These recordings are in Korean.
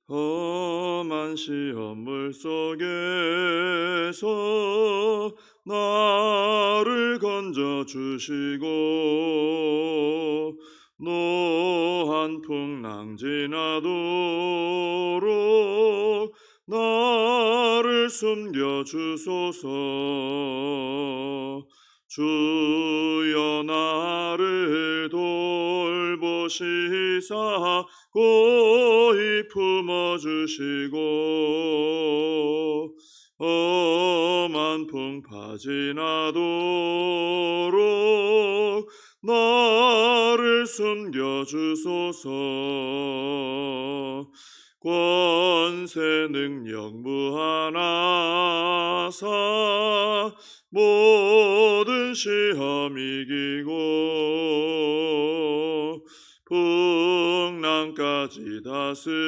험한 시험물 속에서 나를 건져 주시고 노한 풍랑 지나도록 나를 숨겨 주소서. 주여 나를 돌보시사 고이 품어주시고 험한 풍파 지나도록 나를 숨겨주소서. 권세 능력 무한하사 모든 시험 이기고 풍랑까지 다스리는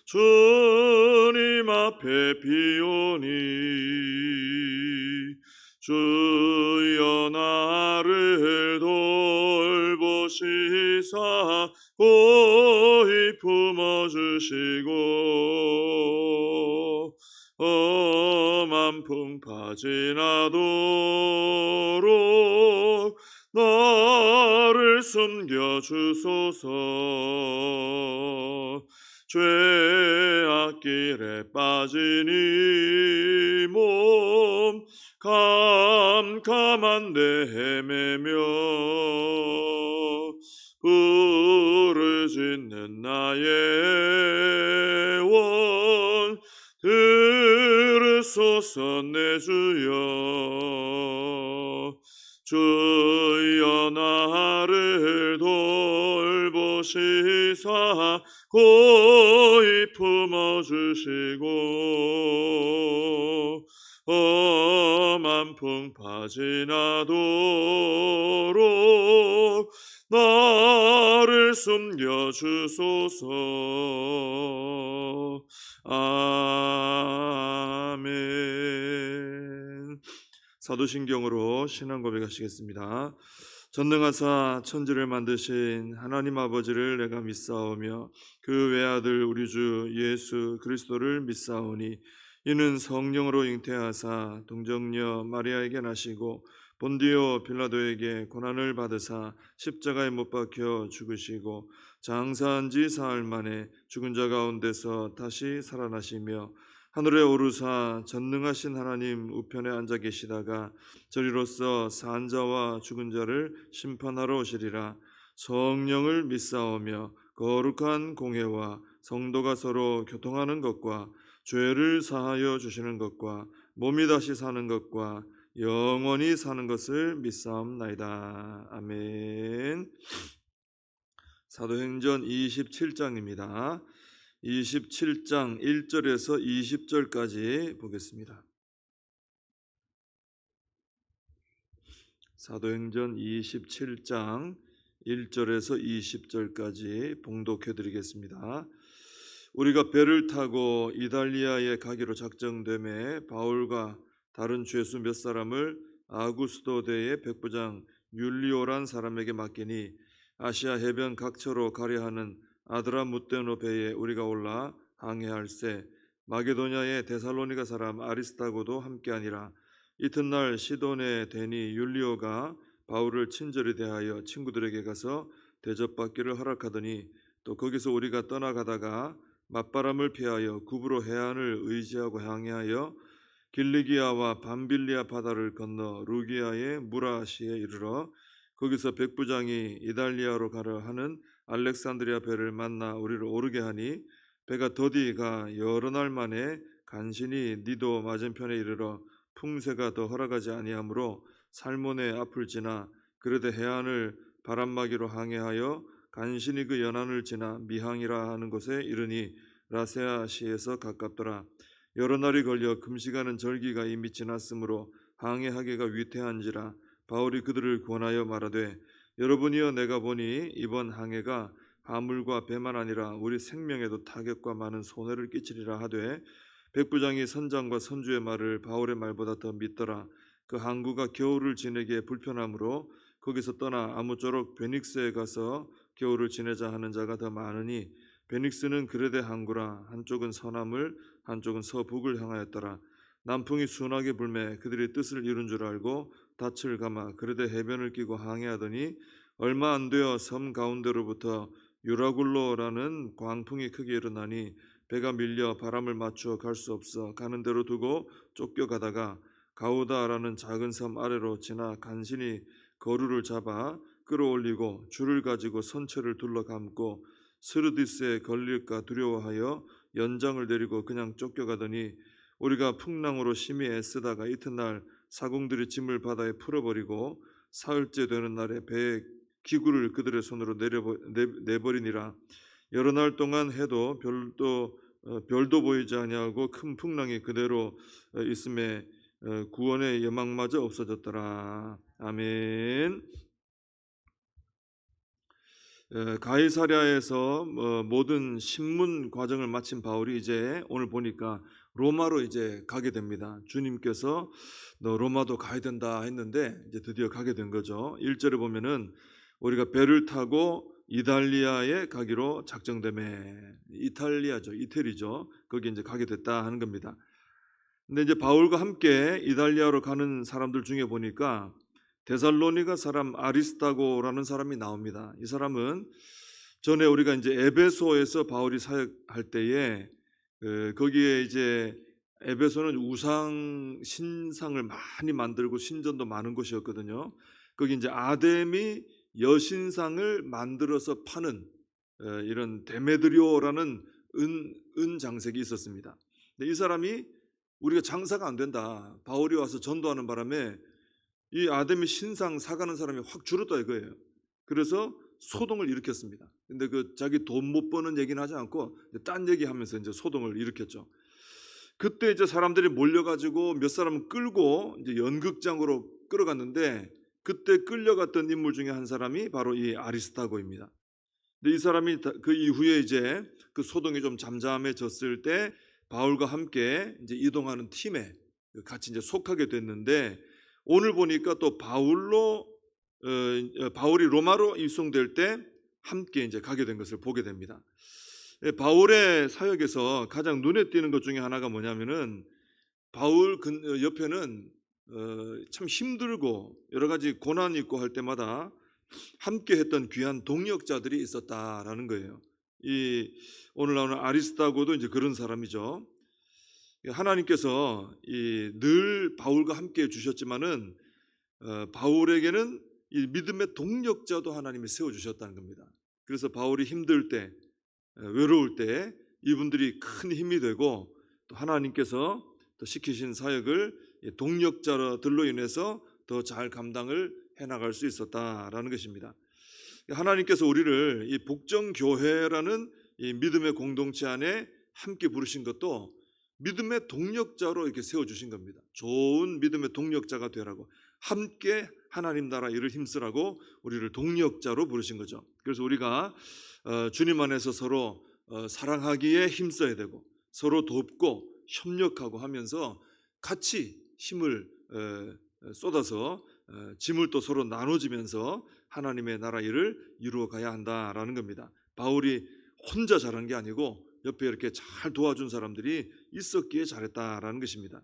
주님 앞에 비오니 주여 나를 돌보시사 고이 품어주시고 험한 풍파 지나도록 나를 숨겨주소서. 죄악길에 빠진 이 몸 캄캄한데 헤매며 부르짖는 나의 원 들으소서. 내 주여 주여 나를 돌보시사 고이 품어주시고 험한 풍파 지나도록 나를 숨겨주소서. 아멘. 사도신경으로 신앙 고백하시겠습니다. 전능하사 천지를 만드신 하나님 아버지를 내가 믿사오며 그 외아들 우리 주 예수 그리스도를 믿사오니 이는 성령으로 잉태하사 동정녀 마리아에게 나시고 본디오 빌라도에게 고난을 받으사 십자가에 못 박혀 죽으시고 장사한 지 사흘 만에 죽은 자 가운데서 다시 살아나시며 하늘에 오르사 전능하신 하나님 우편에 앉아 계시다가 저리로서 산 자와 죽은 자를 심판하러 오시리라. 성령을 믿사오며 거룩한 공회와 성도가 서로 교통하는 것과 죄를 사하여 주시는 것과 몸이 다시 사는 것과 영원히 사는 것을 믿사옵나이다. 아멘. 사도행전 27장입니다. 27장 1절에서 20절까지 보겠습니다. 사도행전 27장 1절에서 20절까지 봉독해 드리겠습니다. 우리가 배를 타고 이달리아에 가기로 작정되매 바울과 다른 죄수 몇 사람을 아구스도대의 백부장 율리오란 사람에게 맡기니 아시아 해변 각처로 가려 하는 아드라무테노 배에 우리가 올라 항해할세. 마게도냐의 데살로니가 사람 아리스타고도 함께하니라. 이튿날 시돈의 대니 율리오가 바울을 친절히 대하여 친구들에게 가서 대접받기를 허락하더니 또 거기서 우리가 떠나가다가 맞바람을 피하여 구브로 해안을 의지하고 항해하여 길리기아와 밤빌리아 바다를 건너 루기아의 무라시에 이르러 거기서 백부장이 이달리아로 가려 하는 알렉산드리아 배를 만나 우리를 오르게 하니 배가 더디가 여러 날 만에 간신히 니도 맞은편에 이르러 풍세가 더 허락하지 아니하므로 살몬의 앞을 지나 그르데 해안을 바람막이로 항해하여 간신히 그 연안을 지나 미항이라 하는 곳에 이르니 라세아시에서 가깝더라. 여러 날이 걸려 금시가는 절기가 이미 지났으므로 항해하기가 위태한지라 바울이 그들을 권하여 말하되 여러분이여 내가 보니 이번 항해가 화물과 배만 아니라 우리 생명에도 타격과 많은 손해를 끼치리라 하되 백부장이 선장과 선주의 말을 바울의 말보다 더 믿더라. 그 항구가 겨울을 지내기에 불편하므로 거기서 떠나 아무쪼록 베닉스에 가서 겨울을 지내자 하는 자가 더 많으니 베닉스는 그레데 항구라. 한쪽은 서남을 한쪽은 서북을 향하였더라. 남풍이 순하게 불매 그들이 뜻을 이룬 줄 알고 닻을 감아 그레데 해변을 끼고 항해하더니 얼마 안 되어 섬 가운데로부터 유라굴로라는 광풍이 크게 일어나니 배가 밀려 바람을 맞추어 갈 수 없어 가는 대로 두고 쫓겨가다가 가우다라는 작은 섬 아래로 지나 간신히 거루를 잡아 끌어올리고 줄을 가지고 선체를 둘러 감고 스르디스에 걸릴까 두려워하여 연장을 내리고 그냥 쫓겨가더니 우리가 풍랑으로 심히 애쓰다가 이튿날 사공들이 짐을 바다에 풀어버리고 사흘째 되는 날에 배의 기구를 그들의 손으로 내버리니라. 여러 날 동안 해도 별도 보이지 아니하고 큰 풍랑이 그대로 있음에 구원의 여망마저 없어졌더라. 아멘. 가이사랴에서 모든 신문 과정을 마친 바울이 이제 오늘 보니까 로마로 이제 가게 됩니다. 주님께서 너 로마도 가야 된다 했는데 이제 드디어 가게 된 거죠. 1절에 보면은 우리가 배를 타고 이탈리아에 가기로 작정되매, 이탈리아죠, 이태리죠. 거기 이제 가게 됐다 하는 겁니다. 근데 이제 바울과 함께 이탈리아로 가는 사람들 중에 보니까 데살로니가 사람 아리스타고라는 사람이 나옵니다. 이 사람은 전에 우리가 이제 에베소에서 바울이 사역할 때에 거기에 이제 에베소는 우상 신상을 많이 만들고 신전도 많은 곳이었거든요. 거기 이제 아데미 여신상을 만들어서 파는 이런 데메드리오라는 은 장색이 있었습니다. 근데 이 사람이 우리가 장사가 안 된다. 바울이 와서 전도하는 바람에 이 아데미 신상 사가는 사람이 확 줄었다 이거예요. 그래서 소동을 일으켰습니다. 근데 그 자기 돈 못 버는 얘기는 하지 않고 딴 얘기하면서 이제 소동을 일으켰죠. 그때 이제 사람들이 몰려가지고 몇 사람은 끌고 이제 연극장으로 끌어갔는데 그때 끌려갔던 인물 중에 한 사람이 바로 이 아리스타고입니다. 근데 이 사람이 그 이후에 이제 그 소동이 좀 잠잠해졌을 때 바울과 함께 이제 이동하는 팀에 같이 이제 속하게 됐는데 오늘 보니까 또 바울이 로마로 입송될 때 함께 이제 가게 된 것을 보게 됩니다. 바울의 사역에서 가장 눈에 띄는 것 중에 하나가 뭐냐면은 바울 옆에는 참 힘들고 여러 가지 고난이 있고 할 때마다 함께 했던 귀한 동역자들이 있었다라는 거예요. 이 오늘 나오는 아리스타고도 이제 그런 사람이죠. 하나님께서 늘 바울과 함께 해 주셨지만은 바울에게는 이 믿음의 동력자도 하나님이 세워 주셨다는 겁니다. 그래서 바울이 힘들 때, 외로울 때 이분들이 큰 힘이 되고 또 하나님께서 또 시키신 사역을 동력자들로 인해서 더 잘 감당을 해나갈 수 있었다라는 것입니다. 하나님께서 우리를 이 복정교회라는 이 믿음의 공동체 안에 함께 부르신 것도 믿음의 동력자로 이렇게 세워주신 겁니다. 좋은 믿음의 동력자가 되라고, 함께 하나님 나라 일을 힘쓰라고 우리를 동력자로 부르신 거죠. 그래서 우리가 주님 안에서 서로 사랑하기에 힘써야 되고 서로 돕고 협력하고 하면서 같이 힘을 쏟아서 짐을 또 서로 나눠지면서 하나님의 나라 일을 이루어 가야 한다라는 겁니다. 바울이 혼자 잘한 게 아니고 옆에 이렇게 잘 도와준 사람들이 있었기에 잘했다라는 것입니다.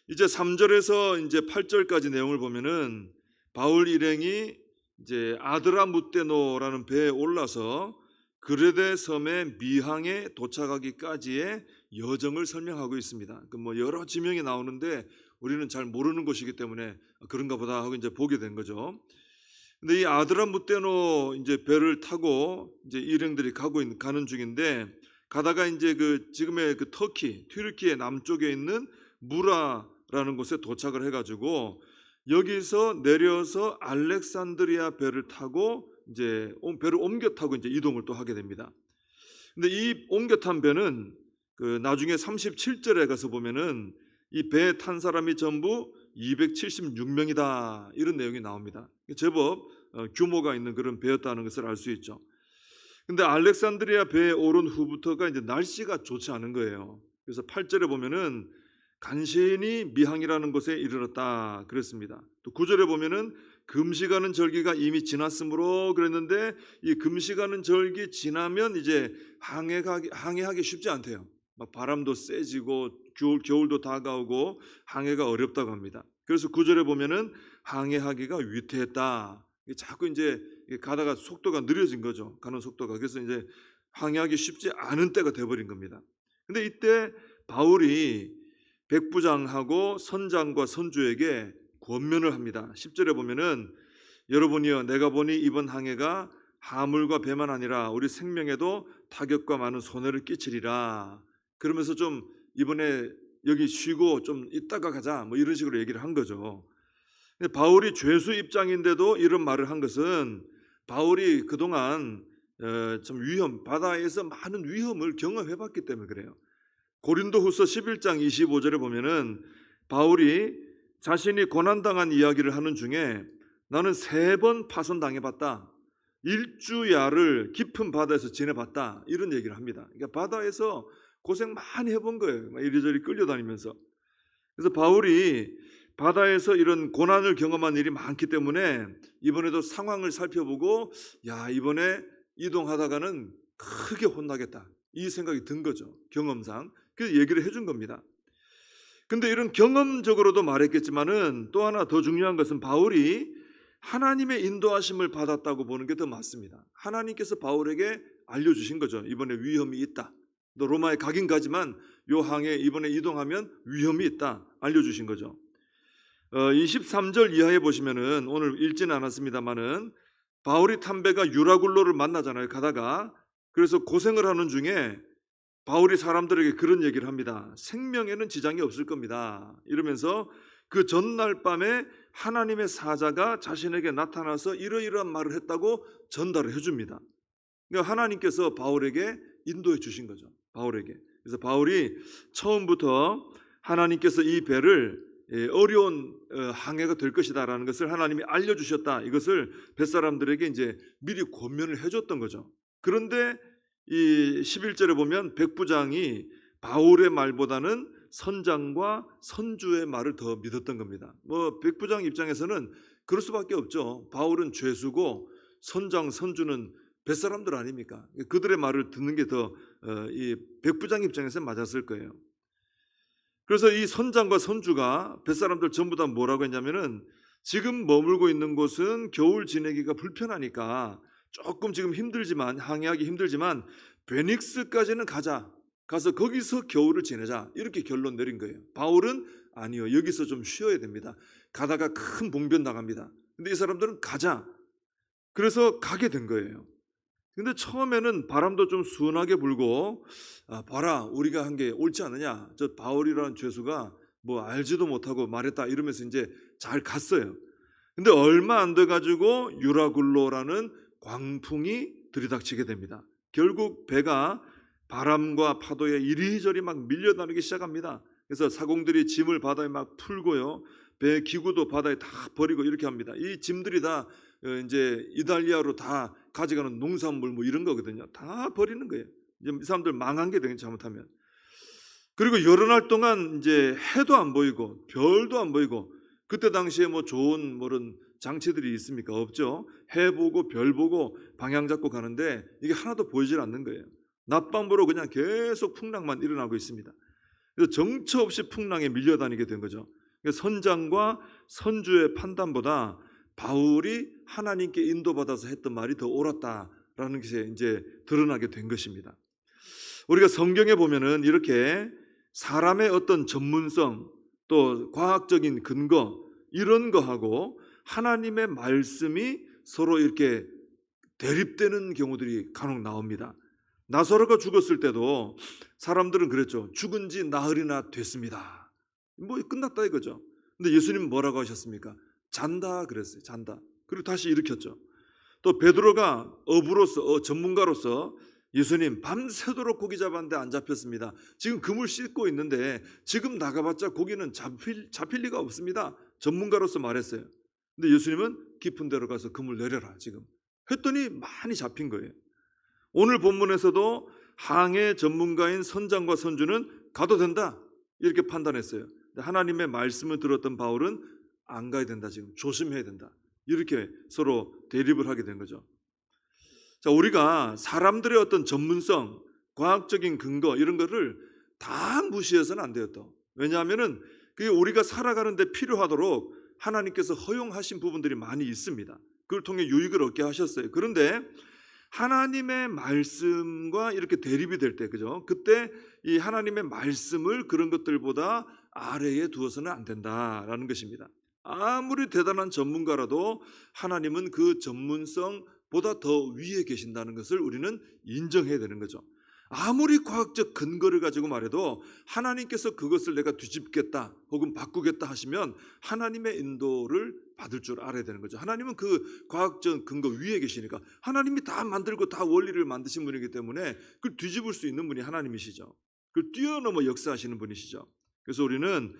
이제 3절에서 이제 8절까지 내용을 보면은 바울 일행이 이제 아드라무테노라는 배에 올라서 그레데 섬의 미항에 도착하기까지의 여정을 설명하고 있습니다. 그 뭐 여러 지명이 나오는데 우리는 잘 모르는 것이기 때문에 그런가 보다 하고 이제 보게 된 거죠. 근데 이 아드라무테노 이제 배를 타고 이제 일행들이 가는 중인데 가다가 이제 지금의 튀르키예 남쪽에 있는 무라라는 곳에 도착을 해가지고 여기서 내려서 알렉산드리아 배를 타고 이제 배를 옮겨 타고 이제 이동을 또 하게 됩니다. 근데 이 옮겨 탄 배는 나중에 37절에 가서 보면은 이 배에 탄 사람이 전부 276명이다 이런 내용이 나옵니다. 제법 규모가 있는 그런 배였다는 것을 알 수 있죠. 근데 알렉산드리아 배에 오른 후부터가 이제 날씨가 좋지 않은 거예요. 그래서 8절에 보면은 간신히 미항이라는 곳에 이르렀다 그랬습니다. 또 9절에 보면은 금식하는 절기가 이미 지났으므로 그랬는데 이 금식하는 절기 지나면 이제 항해하기 쉽지 않대요. 막 바람도 세지고 겨울도 다가오고 항해가 어렵다고 합니다. 그래서 9절에 보면은 항해하기가 위태했다. 자꾸 이제 가다가 속도가 느려진 거죠. 가는 속도가. 그래서 이제 항해하기 쉽지 않은 때가 돼버린 겁니다. 근데 이때 바울이 백부장하고 선장과 선주에게 권면을 합니다. 10절에 보면은 여러분이여 내가 보니 이번 항해가 하물과 배만 아니라 우리 생명에도 타격과 많은 손해를 끼치리라. 그러면서 좀 이번에 여기 쉬고 좀 이따가 가자 뭐 이런 식으로 얘기를 한 거죠. 근데 바울이 죄수 입장인데도 이런 말을 한 것은 바울이 그동안 좀 바다에서 많은 위험을 경험해봤기 때문에 그래요. 고린도후서 11장 25절에 보면은 바울이 자신이 고난당한 이야기를 하는 중에 나는 3번 파손당해봤다. 일주야를 깊은 바다에서 지내봤다. 이런 얘기를 합니다. 그러니까 바다에서 고생 많이 해본 거예요. 이리저리 끌려다니면서. 그래서 바울이 바다에서 이런 고난을 경험한 일이 많기 때문에 이번에도 상황을 살펴보고 야 이번에 이동하다가는 크게 혼나겠다. 이 생각이 든 거죠. 경험상. 그래서 얘기를 해준 겁니다. 근데 이런 경험적으로도 말했겠지만은 또 하나 더 중요한 것은 바울이 하나님의 인도하심을 받았다고 보는 게 더 맞습니다. 하나님께서 바울에게 알려주신 거죠. 이번에 위험이 있다. 너 로마에 가긴 가지만 요 항에 이번에 이동하면 위험이 있다. 알려주신 거죠. 23절 이하에 보시면은 오늘 읽지는 않았습니다만은 바울이 탄 배가 유라굴로를 만나잖아요. 가다가 그래서 고생을 하는 중에 바울이 사람들에게 그런 얘기를 합니다. 생명에는 지장이 없을 겁니다. 이러면서 그 전날 밤에 하나님의 사자가 자신에게 나타나서 이러이러한 말을 했다고 전달을 해줍니다. 그러니까 하나님께서 바울에게 인도해 주신 거죠. 바울에게. 그래서 바울이 처음부터 하나님께서 이 배를 어려운 항해가 될 것이다라는 것을 하나님이 알려주셨다. 이것을 뱃사람들에게 이제 미리 권면을 해줬던 거죠. 그런데 이 11절에 보면 백부장이 바울의 말보다는 선장과 선주의 말을 더 믿었던 겁니다. 뭐 백부장 입장에서는 그럴 수밖에 없죠. 바울은 죄수고 선장, 선주는 뱃사람들 아닙니까? 그들의 말을 듣는 게 더 이 백부장 입장에서 맞았을 거예요. 그래서 이 선장과 선주가 뱃사람들 전부 다 뭐라고 했냐면은 지금 머물고 있는 곳은 겨울 지내기가 불편하니까 조금 지금 힘들지만 항해하기 힘들지만 베닉스까지는 가서 거기서 겨울을 지내자 이렇게 결론 내린 거예요. 바울은 아니요 여기서 좀 쉬어야 됩니다. 가다가 큰 봉변 나갑니다. 근데 이 사람들은 가자. 그래서 가게 된 거예요. 근데 처음에는 바람도 좀 순하게 불고 봐라 우리가 한 게 옳지 않느냐. 저 바울이라는 죄수가 뭐 알지도 못하고 말했다 이러면서 이제 잘 갔어요. 근데 얼마 안 돼 가지고 유라굴로라는 광풍이 들이닥치게 됩니다. 결국 배가 바람과 파도에 이리저리 막 밀려다니기 시작합니다. 그래서 사공들이 짐을 바다에 막 풀고요. 배 기구도 바다에 다 버리고 이렇게 합니다. 이 짐들이 다 이제 이탈리아로 다 가져가는 농산물 뭐 이런 거거든요. 다 버리는 거예요. 이 사람들 망한 게 되겠죠, 잘못하면. 그리고 여러 날 동안 이제 해도 안 보이고 별도 안 보이고 그때 당시에 뭐 좋은 뭐런 장치들이 있습니까? 없죠. 해 보고 별 보고 방향 잡고 가는데 이게 하나도 보이질 않는 거예요. 낮밤으로 그냥 계속 풍랑만 일어나고 있습니다. 그래서 정처 없이 풍랑에 밀려다니게 된 거죠. 선장과 선주의 판단보다 바울이 하나님께 인도받아서 했던 말이 더 옳았다라는 것이 이제 드러나게 된 것입니다. 우리가 성경에 보면은 이렇게 사람의 어떤 전문성 또 과학적인 근거 이런 거하고 하나님의 말씀이 서로 이렇게 대립되는 경우들이 간혹 나옵니다. 나사로가 죽었을 때도 사람들은 그랬죠. 죽은 지 나흘이나 됐습니다. 뭐 끝났다 이거죠. 근데 예수님은 뭐라고 하셨습니까? 잔다 그랬어요. 잔다. 그리고 다시 일으켰죠. 또 베드로가 어부로서 전문가로서 예수님 밤새도록 고기 잡았는데 안 잡혔습니다. 지금 그물 씻고 있는데 지금 나가봤자 고기는 잡힐 리가 없습니다. 전문가로서 말했어요. 근데 예수님은 깊은 데로 가서 그물 내려라 지금 했더니 많이 잡힌 거예요. 오늘 본문에서도 항해 전문가인 선장과 선주는 가도 된다 이렇게 판단했어요. 하나님의 말씀을 들었던 바울은 안 가야 된다. 지금 조심해야 된다. 이렇게 서로 대립을 하게 된 거죠. 자, 우리가 사람들의 어떤 전문성, 과학적인 근거 이런 거를 다 무시해서는 안 돼요. 또 왜냐하면은 그게 우리가 살아가는 데 필요하도록 하나님께서 허용하신 부분들이 많이 있습니다. 그걸 통해 유익을 얻게 하셨어요. 그런데 하나님의 말씀과 이렇게 대립이 될 때, 그죠? 그때 이 하나님의 말씀을 그런 것들보다 아래에 두어서는 안 된다라는 것입니다. 아무리 대단한 전문가라도 하나님은 그 전문성보다 더 위에 계신다는 것을 우리는 인정해야 되는 거죠. 아무리 과학적 근거를 가지고 말해도 하나님께서 그것을 내가 뒤집겠다 혹은 바꾸겠다 하시면 하나님의 인도를 받을 줄 알아야 되는 거죠. 하나님은 그 과학적 근거 위에 계시니까 하나님이 다 만들고 다 원리를 만드신 분이기 때문에 그걸 뒤집을 수 있는 분이 하나님이시죠. 그걸 뛰어넘어 역사하시는 분이시죠. 그래서 우리는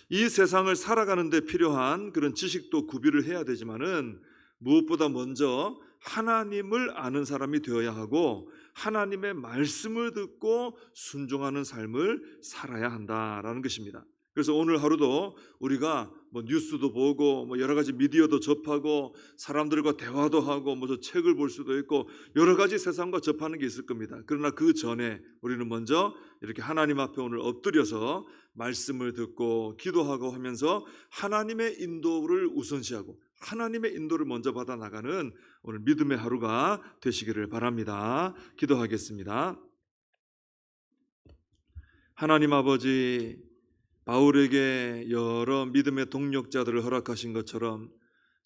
이 세상을 살아가는 데 필요한 그런 지식도 구비를 해야 되지만은 무엇보다 먼저 하나님을 아는 사람이 되어야 하고 하나님의 말씀을 듣고 순종하는 삶을 살아야 한다라는 것입니다. 그래서 오늘 하루도 우리가 뉴스도 보고 여러 가지 미디어도 접하고 사람들과 대화도 하고 책을 볼 수도 있고 여러 가지 세상과 접하는 게 있을 겁니다. 그러나 그 전에 우리는 먼저 이렇게 하나님 앞에 오늘 엎드려서 말씀을 듣고 기도하고 하면서 하나님의 인도를 우선시하고 하나님의 인도를 먼저 받아 나가는 오늘 믿음의 하루가 되시기를 바랍니다. 기도하겠습니다. 하나님 아버지, 바울에게 여러 믿음의 동역자들을 허락하신 것처럼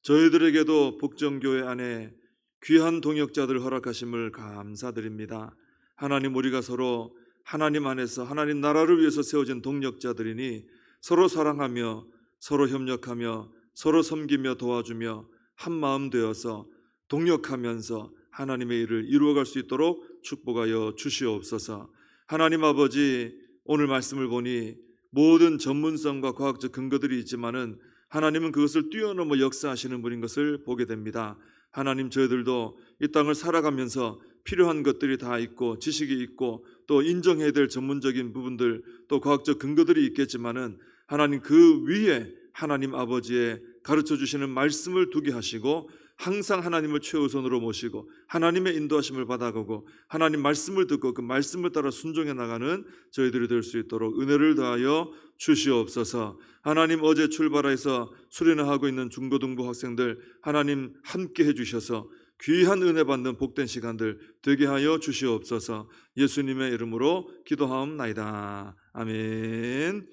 저희들에게도 복정교회 안에 귀한 동역자들을 허락하심을 감사드립니다. 하나님, 우리가 서로 하나님 안에서 하나님 나라를 위해서 세워진 동역자들이니 서로 사랑하며 서로 협력하며 서로 섬기며 도와주며 한 마음 되어서 동역하면서 하나님의 일을 이루어갈 수 있도록 축복하여 주시옵소서. 하나님 아버지, 오늘 말씀을 보니 모든 전문성과 과학적 근거들이 있지만은 하나님은 그것을 뛰어넘어 역사하시는 분인 것을 보게 됩니다. 하나님, 저희들도 이 땅을 살아가면서 필요한 것들이 다 있고 지식이 있고 또 인정해야 될 전문적인 부분들 또 과학적 근거들이 있겠지만은 하나님 그 위에 하나님 아버지의 가르쳐 주시는 말씀을 두게 하시고 항상 하나님을 최우선으로 모시고 하나님의 인도하심을 받아가고 하나님 말씀을 듣고 그 말씀을 따라 순종해 나가는 저희들이 될 수 있도록 은혜를 더하여 주시옵소서. 하나님, 어제 출발해서 수련을 하고 있는 중고등부 학생들 하나님 함께 해주셔서 귀한 은혜 받는 복된 시간들 되게 하여 주시옵소서. 예수님의 이름으로 기도하옵나이다. 아멘.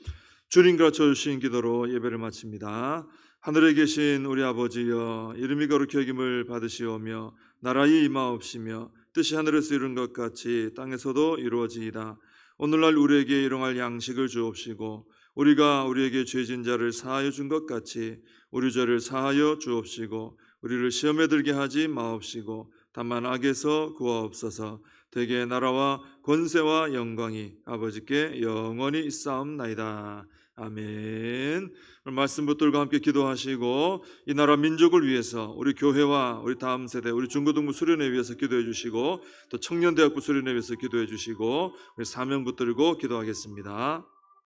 주님 가르쳐주신 기도로 예배를 마칩니다. 하늘에 계신 우리 아버지여, 이름이 거룩히 여김을 받으시오며 나라의 임하옵시며 뜻이 하늘에서 이룬 것 같이 땅에서도 이루어지이다. 오늘날 우리에게 일용할 양식을 주옵시고 우리가 우리에게 죄진 자를 사하여 준 것 같이 우리 죄를 사하여 주옵시고 우리를 시험에 들게 하지 마옵시고 다만 악에서 구하옵소서. 대개 나라와 권세와 영광이 아버지께 영원히 있사옵나이다. 아멘. 말씀 붙들고 함께 기도하시고 이 나라 민족을 위해서 우리 교회와 우리 다음 세대 우리 중고등부 수련회 위해서 기도해 주시고 또 청년대학부 수련회 위해서 기도해 주시고 우리 사명 붙들고 기도하겠습니다.